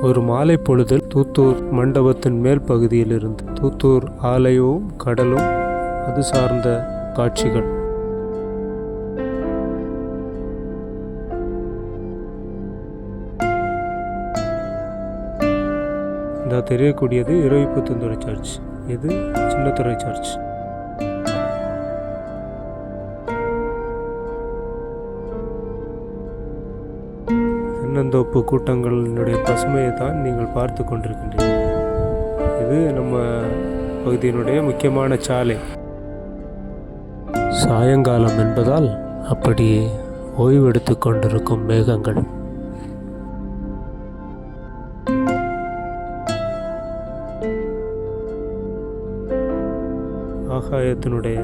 ஒரு மாலை பொழுதில் தூத்தூர் மண்டபத்தின் மேல் பகுதியிலிருந்து தூத்தூர் ஆலயமும் கடலும் அது சார்ந்த காட்சிகள். இந்த தெரியக்கூடியது இறைப்புத்தந்துறை சர்ச், இது சின்னத்துறை சர்ச். தென்னந்தோப்பு கூட்டங்களினுடைய பசுமையை தான் நீங்கள் பார்த்து கொண்டிருக்கின்றீர்கள். இது நம்ம பகுதியினுடைய முக்கியமான சாலை. சாயங்காலம் என்பதால் அப்படியே ஓய்வெடுத்து கொண்டிருக்கும் மேகங்கள். ஆகாயத்தினுடைய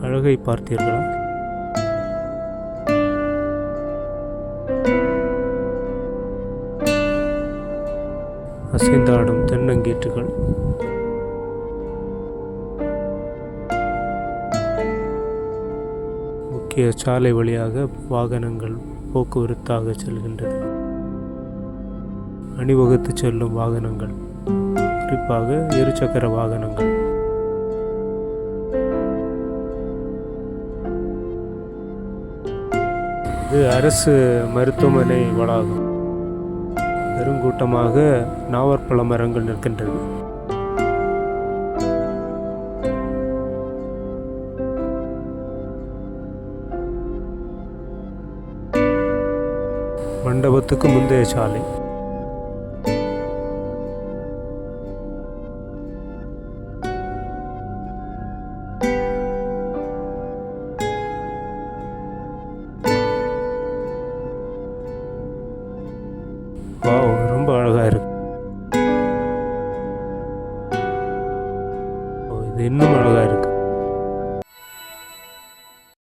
அழகை பார்த்தீர்களா? அசைந்தாடும் தென்னங்கீற்றுகள். முக்கிய சாலை வழியாக வாகனங்கள் போக்குவரத்தாக செல்கின்றது. அணிவகுத்து செல்லும் வாகனங்கள், குறிப்பாக இருசக்கர வாகனங்கள். இது அரசு மருத்துவமனை வளாகம். பெருங்கூட்டமாக நாவற்பழ மரங்கள் நிற்கின்றது. மண்டபத்துக்கு முந்தைய சாலை. வாவ், ரொம்ப அழகா இருக்கு. இது இன்னும் அழகா இருக்கு.